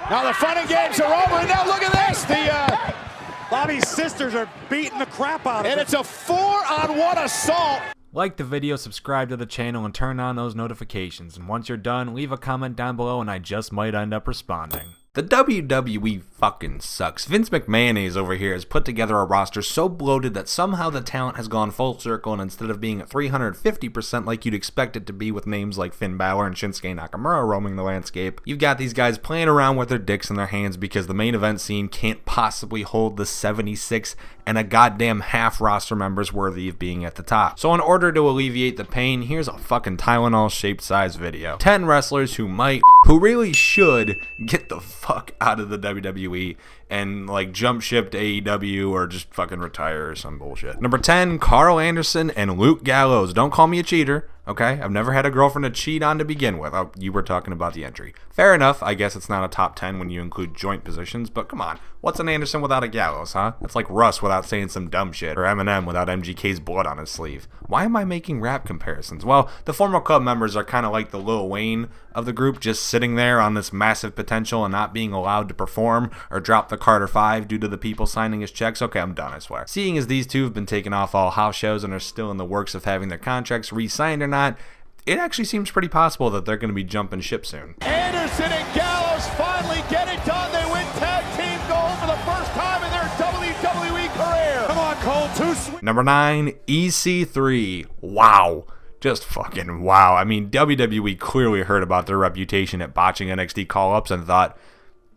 Now the fun and games are over, and now look at this. Bobby's sisters are beating the crap out of him. And it's a 4-on-1 assault. Like the video, subscribe to the channel, and turn on those notifications. And once you're done, leave a comment down below and I just might end up responding. The WWE fucking sucks. Vince McMahon over here has put together a roster so bloated that somehow the talent has gone full circle, and instead of being at 350% like you'd expect it to be with names like Finn Balor and Shinsuke Nakamura roaming the landscape, you've got these guys playing around with their dicks in their hands because the main event scene can't possibly hold the 76 and a goddamn half roster members worthy of being at the top. So in order to alleviate the pain, here's a fucking Tylenol shaped size video. 10 wrestlers who really should get the fuck out of the WWE and like jump ship to AEW or just fucking retire or some bullshit. Number 10, KARL Anderson and Luke Gallows. Don't call me a cheater, okay? I've never had a girlfriend to cheat on to begin with. Oh, you were talking about the entry. Fair enough, I guess it's not a top 10 when you include joint positions, but come on. What's an Anderson without a Gallows, huh? It's like Russ without saying some dumb shit, or Eminem without MGK's blood on his sleeve. Why am I making rap comparisons? Well, the former club members are kind of like the Lil Wayne of the group, just sitting there on this massive potential and not being allowed to perform or drop the Carter 5 due to the people signing his checks. Okay, I'm done, I swear. Seeing as these two have been taken off all house shows and are still in the works of having their contracts re-signed or not, it actually seems pretty possible that they're going to be jumping ship soon. Anderson and Gallows finally get it done. They win tag team gold for the first time in their WWE career. Come on, Cole, too sweet. Number 9, EC3. Wow. Just fucking wow. I mean, WWE clearly heard about their reputation at botching NXT call-ups and thought,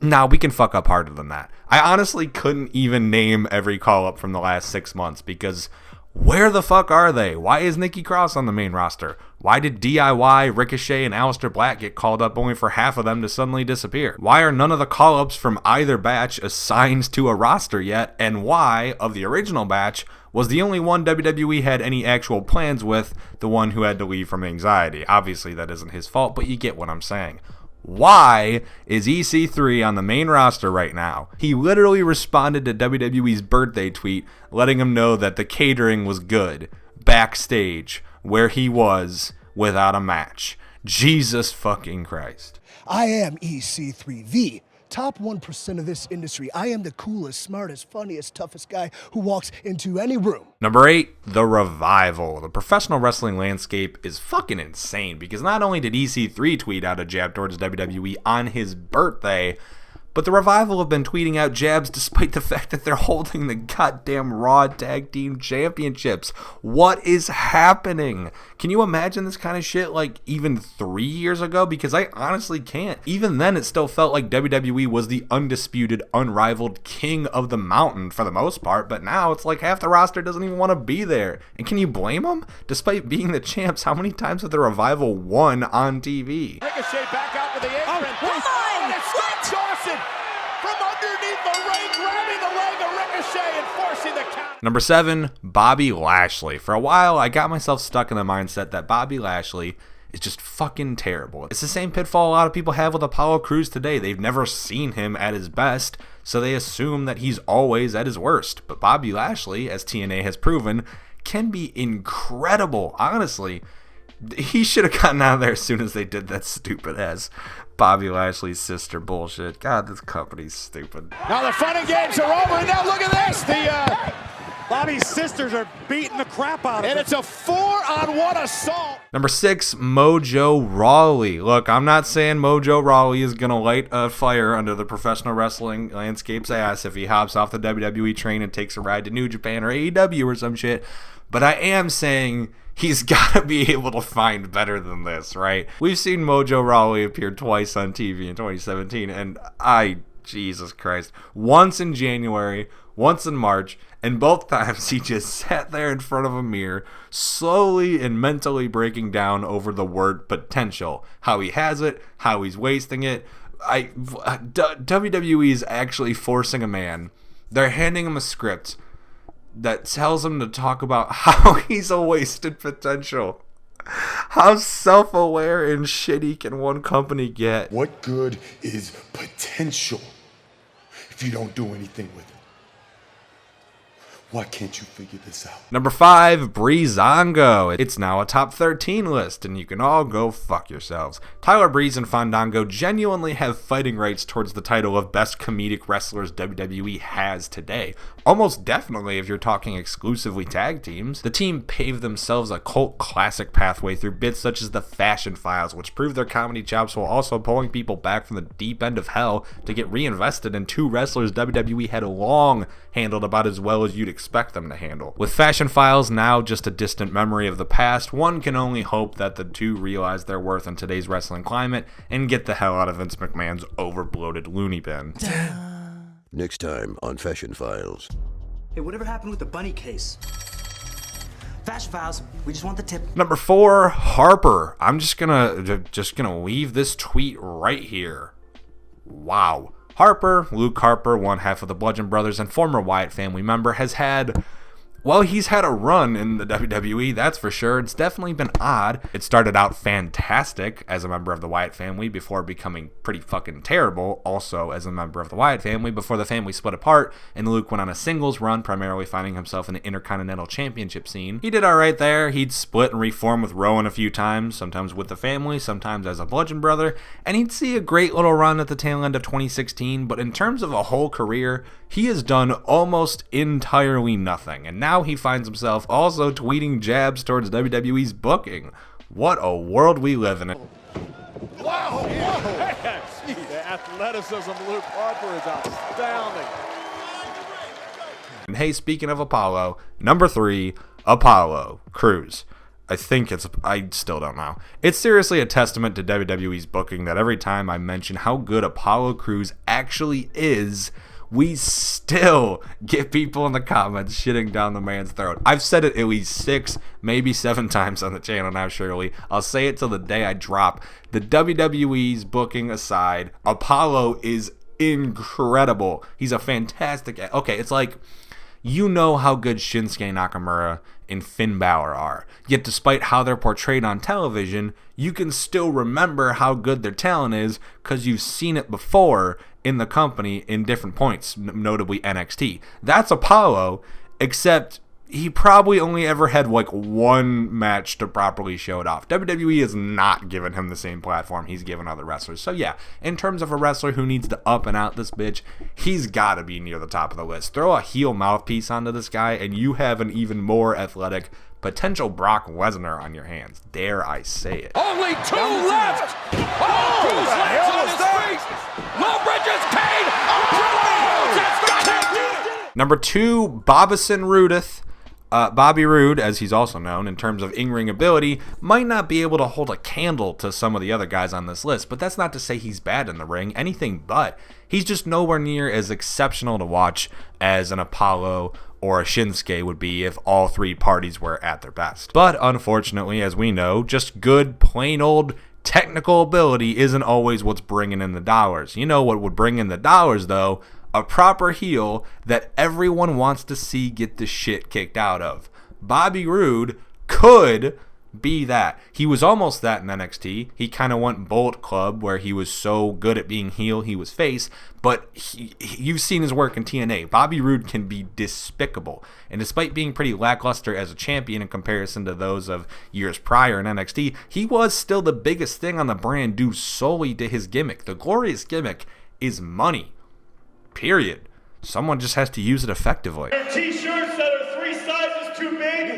nah, we can fuck up harder than that. I honestly couldn't even name every call-up from the last 6 months because where the fuck are they? Why is Nikki Cross on the main roster? Why did DIY, Ricochet, and Aleister Black get called up only for half of them to suddenly disappear? Why are none of the call-ups from either batch assigned to a roster yet? And why, of the original batch, was the only one WWE had any actual plans with the one who had to leave from anxiety? Obviously, that isn't his fault, but you get what I'm saying. Why is EC3 on the main roster right now? He literally responded to WWE's birthday tweet letting him know that the catering was good backstage where he was without a match. Jesus fucking Christ. I am EC3, the top 1% of this industry. I am the coolest, smartest, funniest, toughest guy who walks into any room. Number 8, The Revival. The professional wrestling landscape is fucking insane because not only did EC3 tweet out a jab towards WWE on his birthday, but the Revival have been tweeting out jabs despite the fact that they're holding the goddamn Raw Tag Team Championships. What is happening? Can you imagine this kind of shit like even 3 years ago? Because I honestly can't. Even then, it still felt like WWE was the undisputed, unrivaled king of the mountain for the most part, but now it's like half the roster doesn't even want to be there. And can you blame them? Despite being the champs, how many times have the Revival won on TV? Ricochet back out with the apron. And it's Scott Dawson from underneath the ring, grabbing the leg of Ricochet and forcing the count. Number 7, Bobby Lashley. For a while, I got myself stuck in the mindset that Bobby Lashley is just fucking terrible. It's the same pitfall a lot of people have with Apollo Crews today. They've never seen him at his best, so they assume that he's always at his worst. But Bobby Lashley, as TNA has proven, can be incredible. Honestly, he should have gotten out of there as soon as they did that stupid ass Bobby Lashley's sister bullshit. God, this company's stupid. Now the fun and games are over, and now look at this. Bobby's sisters are beating the crap out of him. And it's a 4-on-1 assault. Number 6, MOJO Rawley. Look, I'm not saying MOJO Rawley is going to light a fire under the professional wrestling landscape's ass if he hops off the WWE train and takes a ride to New Japan or AEW or some shit. But I am saying he's got to be able to find better than this, right? We've seen MOJO Rawley appear twice on TV in 2017, and Jesus Christ. Once in January, once in March, and both times he just sat there in front of a mirror, slowly and mentally breaking down over the word potential. How he has it, how he's wasting it. WWE is actually forcing a man. They're handing him a script that tells him to talk about how he's a wasted potential. How self-aware and shitty can one company get? What good is potential if you don't do anything with it? Why can't you figure this out? Number 5, BREEZANGO. It's now a top 13 list, and you can all go fuck yourselves. Tyler Breeze and Fandango genuinely have fighting rights towards the title of best comedic wrestlers WWE has today. Almost definitely if you're talking exclusively tag teams. The team paved themselves a cult classic pathway through bits such as the Fashion Files, which proved their comedy chops while also pulling people back from the deep end of hell to get reinvested in two wrestlers WWE had long handled about as well as you'd expect them to handle. With Fashion Files now just a distant memory of the past, one can only hope that the two realize their worth in today's wrestling climate and get the hell out of Vince McMahon's overbloated loony bin. Next time on Fashion Files. Hey, whatever happened with the bunny case? Fashion Files, we just want the tip. Number 4, Harper. I'm just gonna leave this tweet right here. Wow. Harper, Luke Harper, one half of the Bludgeon Brothers and former Wyatt family member, has had, well, he's had a run in the WWE, that's for sure. It's definitely been odd. It started out fantastic as a member of the Wyatt family before becoming pretty fucking terrible also as a member of the Wyatt family before the family split apart and Luke went on a singles run, primarily finding himself in the Intercontinental Championship scene. He did alright there. He'd split and reform with Rowan a few times, sometimes with the family, sometimes as a Bludgeon Brother, and he'd see a great little run at the tail end of 2016, but in terms of a whole career, he has done almost entirely nothing, and now he finds himself also tweeting jabs towards WWE's booking. What a world we live in. Wow! Gee, the athleticism of Luke Harper is astounding. And hey, speaking of Apollo, number 3, Apollo Crews. I still don't know. It's seriously a testament to WWE's booking that every time I mention how good Apollo Crews actually is, we still get people in the comments shitting down the man's throat. I've said it at least 6, maybe 7 times on the channel now, surely. I'll say it till the day I drop. The WWE's booking aside, Apollo is incredible. He's a fantastic... Okay, it's like... You know how good Shinsuke Nakamura and Finn Balor are. Yet despite how they're portrayed on television, you can still remember how good their talent is because you've seen it before in the company in different points, notably NXT. That's Apollo, except he probably only ever had like one match to properly show it off. WWE has not given him the same platform he's given other wrestlers. So yeah, in terms of a wrestler who needs to up and out this bitch, he's got to be near the top of the list. Throw a heel mouthpiece onto this guy and you have an even more athletic potential Brock Lesnar on your hands. Dare I say it. Only 2 left! Oh, Cruz lands on his feet! Low Bridges, Kane! Number 2, Bobison Roodeth. Bobby Roode, as he's also known, in terms of in-ring ability, might not be able to hold a candle to some of the other guys on this list, but that's not to say he's bad in the ring, anything but. He's just nowhere near as exceptional to watch as an Apollo or a Shinsuke would be if all 3 parties were at their best. But unfortunately, as we know, just good, plain old technical ability isn't always what's bringing in the dollars. You know what would bring in the dollars, though? A proper heel that everyone wants to see get the shit kicked out of. Bobby Roode could be that. He was almost that in NXT. He kind of went Bullet Club where he was so good at being heel, he was face. But you've seen his work in TNA. Bobby Roode can be despicable. And despite being pretty lackluster as a champion in comparison to those of years prior in NXT, he was still the biggest thing on the brand due solely to his gimmick. The glorious gimmick is money. Period. Someone just has to use it effectively. T-shirts that are 3 sizes too big.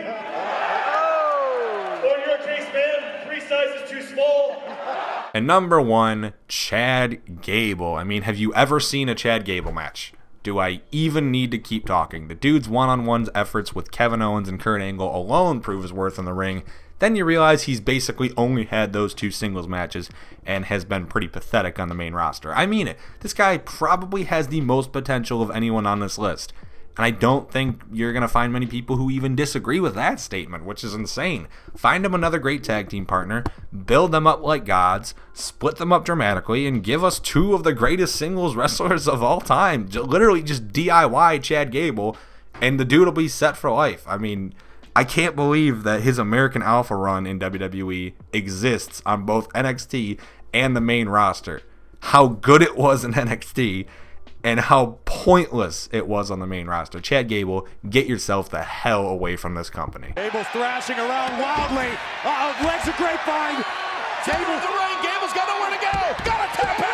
Or in your case, man, 3 sizes too small. And number 1, Chad Gable. I mean, have you ever seen a Chad Gable match? Do I even need to keep talking? The dude's one-on-one's efforts with Kevin Owens and Kurt Angle alone prove his worth in the ring. Then you realize he's basically only had those 2 singles matches and has been pretty pathetic on the main roster. I mean it. This guy probably has the most potential of anyone on this list. And I don't think you're going to find many people who even disagree with that statement, which is insane. Find him another great tag team partner, build them up like gods, split them up dramatically, and give us 2 of the greatest singles wrestlers of all time. Literally just DIY Chad Gable, and the dude will be set for life. I mean, I can't believe that his American Alpha run in WWE exists on both NXT and the main roster. How good it was in NXT and how pointless it was on the main roster. Chad Gable, get yourself the hell away from this company. Gable's thrashing around wildly. Legs a grapevine. Gable in the ring. Gable's got nowhere to go. Gotta tap out.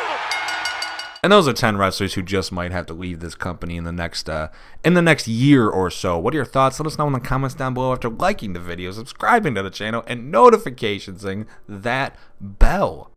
And those are 10 wrestlers who just might have to leave this company in the next year or so. What are your thoughts? Let us know in the comments down below after liking the video, subscribing to the channel, and notifications-ing that bell.